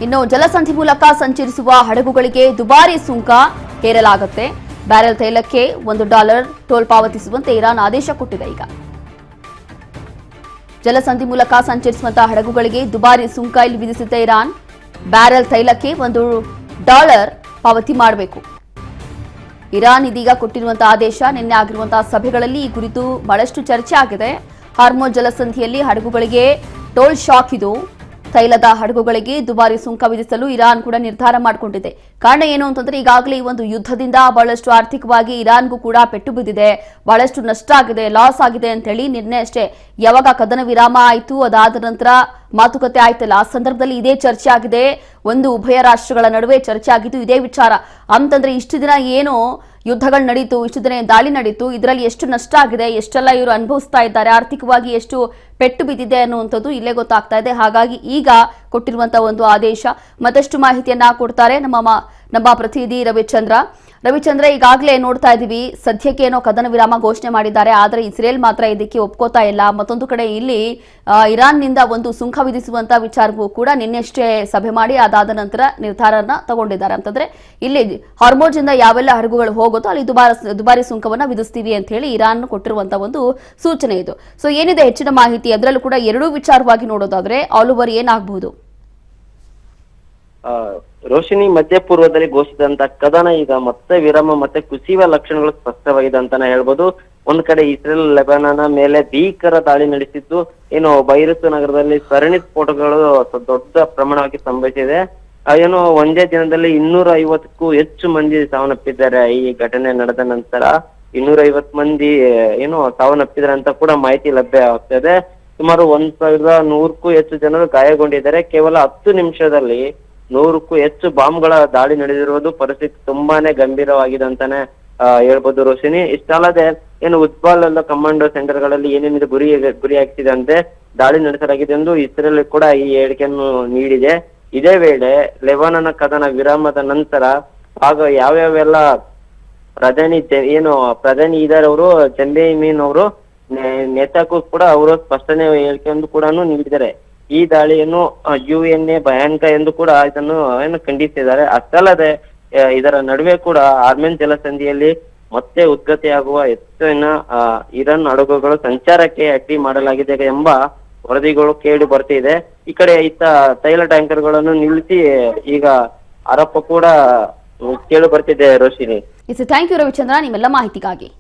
ಇನ್ನು ಜಲಸಂಧಿ ಮೂಲಕ ಸಂಚರಿಸುವ ಹಡಗುಗಳಿಗೆ ದುಬಾರಿ ಸುಂಕ ಹೇರಲಾಗುತ್ತೆ. ಬ್ಯಾರೆಲ್ ತೈಲಕ್ಕೆ $1 ಟೋಲ್ ಪಾವತಿಸುವಂತೆ ಇರಾನ್ ಆದೇಶ ಕೊಟ್ಟಿದೆ. ಈಗ ಜಲಸಂಧಿ ಮೂಲಕ ಸಂಚರಿಸುವಂತಹ ಹಡಗುಗಳಿಗೆ ದುಬಾರಿ ಸುಂಕ ಇಲ್ಲಿ ವಿಧಿಸಿದ್ದ ಇರಾನ್. ಬ್ಯಾರೆಲ್ ತೈಲಕ್ಕೆ $1 ಪಾವತಿ ಮಾಡಬೇಕು. ಇರಾನ್ ಇದೀಗ ಕೊಟ್ಟಿರುವಂತಹ ಆದೇಶ. ನಿನ್ನೆ ಆಗಿರುವಂತಹ ಸಭೆಗಳಲ್ಲಿ ಈ ಕುರಿತು ಬಹಳಷ್ಟು ಚರ್ಚೆ ಆಗಿದೆ. ಹಾರ್ಮೋಜ್ ಜಲಸಂಧಿಯಲ್ಲಿ ಹಡಗುಗಳಿಗೆ ಟೋಲ್ ಶಾಕ್ ಇದು. ತೈಲದ ಹಡಗುಗಳಿಗೆ ದುಬಾರಿ ಸುಂಕ ವಿಧಿಸಲು ಇರಾನ್ ಕೂಡ ನಿರ್ಧಾರ ಮಾಡಿಕೊಂಡಿದೆ. ಕಾರಣ ಏನು ಅಂತಂದ್ರೆ ಈಗಾಗಲೇ ಈ ಒಂದು ಯುದ್ಧದಿಂದ ಬಹಳಷ್ಟು ಆರ್ಥಿಕವಾಗಿ ಇರಾನ್ಗೂ ಕೂಡ ಪೆಟ್ಟು ಬಿದ್ದಿದೆ, ಬಹಳಷ್ಟು ನಷ್ಟ ಆಗಿದೆ, ಲಾಸ್ ಆಗಿದೆ ಅಂತ ಹೇಳಿ ನಿನ್ನೆ ಅಷ್ಟೇ ಯಾವಾಗ ಕದನ ವಿರಾಮ ಆಯಿತು ಅದಾದ ನಂತರ ಮಾತುಕತೆ ಆಯ್ತಲ್ಲ, ಆ ಸಂದರ್ಭದಲ್ಲಿ ಇದೇ ಚರ್ಚೆ ಆಗಿದೆ. ಒಂದು ಉಭಯ ರಾಷ್ಟ್ರಗಳ ನಡುವೆ ಚರ್ಚೆ ಆಗಿದ್ದು ಇದೇ ವಿಚಾರ. ಅಂತಂದ್ರೆ ಇಷ್ಟು ದಿನ ಏನು ಯುದ್ಧಗಳು ನಡೀತು, ಇಷ್ಟು ದಿನ ದಾಳಿ ನಡೀತು, ಇದರಲ್ಲಿ ಎಷ್ಟು ನಷ್ಟ ಆಗಿದೆ, ಎಷ್ಟೆಲ್ಲ ಇವರು ಅನುಭವಿಸ್ತಾ ಇದ್ದಾರೆ, ಆರ್ಥಿಕವಾಗಿ ಎಷ್ಟು ಪೆಟ್ಟು ಬಿದ್ದಿದೆ ಅನ್ನುವಂಥದ್ದು ಇಲ್ಲೇ ಗೊತ್ತಾಗ್ತಾ ಇದೆ. ಹಾಗಾಗಿ ಈಗ ಕೊಟ್ಟಿರುವಂತಹ ಒಂದು ಆದೇಶ. ಮತ್ತಷ್ಟು ಮಾಹಿತಿಯನ್ನ ಕೊಡ್ತಾರೆ ನಮ್ಮ ಪ್ರತಿನಿಧಿ ರವಿಚಂದ್ರ. ಈಗಾಗಲೇ ನೋಡ್ತಾ ಇದೀವಿ, ಸದ್ಯಕ್ಕೆ ಏನೋ ಕದನ ವಿರಾಮ ಘೋಷಣೆ ಮಾಡಿದ್ದಾರೆ, ಆದರೆ ಇಸ್ರೇಲ್ ಮಾತ್ರ ಇದಕ್ಕೆ ಒಪ್ಕೋತಾ ಇಲ್ಲ. ಮತ್ತೊಂದು ಕಡೆ ಇಲ್ಲಿ ಇರಾನ್ನಿಂದ ಒಂದು ಸುಂಕ ವಿಧಿಸುವಂತ ವಿಚಾರವೂ ಕೂಡ ನಿನ್ನೆಷ್ಟೇ ಸಭೆ ಮಾಡಿ ಅದಾದ ನಂತರ ನಿರ್ಧಾರನ ತಗೊಂಡಿದ್ದಾರೆ. ಅಂತಂದ್ರೆ ಇಲ್ಲಿ ಹಾರ್ಮೋಜ್ ಇಂದ ಯಾವೆಲ್ಲ ಹಡಗುಗಳು ಹೋಗುತ್ತೋ ಅಲ್ಲಿ ದುಬಾರಿ ಸುಂಕವನ್ನ ವಿಧಿಸ್ತೀವಿ ಅಂತ ಹೇಳಿ ಇರಾನ್ ಕೊಟ್ಟಿರುವಂತಹ ಒಂದು ಸೂಚನೆ ಇದು. ಸೊ ಏನಿದೆ ಹೆಚ್ಚಿನ ಮಾಹಿತಿ, ಅದರಲ್ಲೂ ಕೂಡ ಎರಡೂ ವಿಚಾರವಾಗಿ ನೋಡೋದಾದ್ರೆ ಆಲ್ ಓವರ್ ಏನಾಗಬಹುದು? ರೋಶಿನಿ, ಮಧ್ಯಪೂರ್ವದಲ್ಲಿ ಘೋಷಿಸಿದಂತ ಕದನ ಈಗ ಮತ್ತೆ ವಿರಾಮ ಮತ್ತೆ ಕುಸಿಯುವ ಲಕ್ಷಣಗಳು ಸ್ಪಷ್ಟವಾಗಿದೆ ಅಂತಾನೆ ಹೇಳ್ಬೋದು. ಒಂದ್ ಕಡೆ ಇಸ್ರೇಲ್ ಲೆಬನಾನ್ ಮೇಲೆ ಭೀಕರ ದಾಳಿ ನಡೆಸಿದ್ದು, ಏನು ಬೈರುತ್ ನಗರದಲ್ಲಿ ಸರಣಿ ಸ್ಫೋಟಗಳು ದೊಡ್ಡ ಪ್ರಮಾಣವಾಗಿ ಸಂಭವಿಸಿದೆ. ಏನು ಒಂದೇ ದಿನದಲ್ಲಿ 250ಕ್ಕೂ ಹೆಚ್ಚು ಮಂದಿ ಸಾವನ್ನಪ್ಪಿದ್ದಾರೆ. ಈ ಘಟನೆ ನಡೆದ ನಂತರ 250 ಮಂದಿ ಏನು ಸಾವನ್ನಪ್ಪಿದ್ದಾರೆ ಅಂತ ಕೂಡ ಮಾಹಿತಿ ಲಭ್ಯ ಆಗ್ತದೆ. ಸುಮಾರು 1100ಕ್ಕೂ ಹೆಚ್ಚು ಜನರು ಗಾಯಗೊಂಡಿದ್ದಾರೆ. ಕೇವಲ 10 ನಿಮಿಷದಲ್ಲಿ 100ಕ್ಕೂ ಹೆಚ್ಚು ಬಾಂಬ್ಗಳ ದಾಳಿ ನಡೆದಿರುವುದು ಪರಿಸ್ಥಿತಿ ತುಂಬಾನೇ ಗಂಭೀರವಾಗಿದೆ ಅಂತಾನೆ ಹೇಳ್ಬೋದು ರೋಶಿನಿ. ಇಷ್ಟಲ್ಲದೆ ಏನು ಉಜ್ಬಾಲ್ ಎಲ್ಲ ಕಮಾಂಡೋ ಸೆಂಟರ್ಗಳಲ್ಲಿ ಏನೇನಿದೆ ಗುರಿಯಾಗ್ತಿದೆ ಅಂತೆ ದಾಳಿ ನಡೆಸಲಾಗಿದೆ ಎಂದು ಇಸ್ರೇಲ್ ಕೂಡ ಈ ಹೇಳಿಕೆಯನ್ನು ನೀಡಿದೆ. ಇದೇ ವೇಳೆ ಲೆಬನಾನ್ ಕದನ ವಿರಾಮದ ನಂತರ ಆಗ ಯಾವ್ಯಾವೆಲ್ಲ ಪ್ರಧಾನಿ ಇದಾರೆ ಅವರು, ಜೆಂಬೆಮೀನ್ ಅವರು ನೇತಾಕು ಕೂಡ ಅವರು ಸ್ಪಷ್ಟನೆ ಹೇಳಿಕೆಯನ್ನು ಕೂಡ ನೀಡಿದ್ದಾರೆ. ಈ ದಾಳಿಯನ್ನು UNA ಭಯಾನಕ ಎಂದು ಕೂಡ ಇದನ್ನು ಖಂಡಿಸಿದ್ದಾರೆ. ಅಷ್ಟಲ್ಲದೆ ಇದರ ನಡುವೆ ಕೂಡ ಹಾರ್ಮೋಜ್ ಜಲಸಂಧಿಯಲ್ಲಿ ಮತ್ತೆ ಉದ್ಗತಿಯಾಗುವ ಹೆಚ್ಚಿನ ಇರಾನ್ ಹಡಗುಗಳು ಸಂಚಾರಕ್ಕೆ ಅಡ್ಡಿ ಮಾಡಲಾಗಿದೆ ಎಂಬ ವರದಿಗಳು ಕೇಳಿ ಬರ್ತಿದೆ. ಈ ಕಡೆ ತೈಲ ಟ್ಯಾಂಕರ್ಗಳನ್ನು ನಿಲ್ಲಿಸಿ ಈಗ ಆರೋಪ ಕೂಡ ಕೇಳಿ ಬರ್ತಿದೆ ರೋಶಿನಿ. ಥ್ಯಾಂಕ್ ಯು ರವಿಚಂದ್ರ, ನಿಮ್ಮೆಲ್ಲ ಮಾಹಿತಿಗಾಗಿ.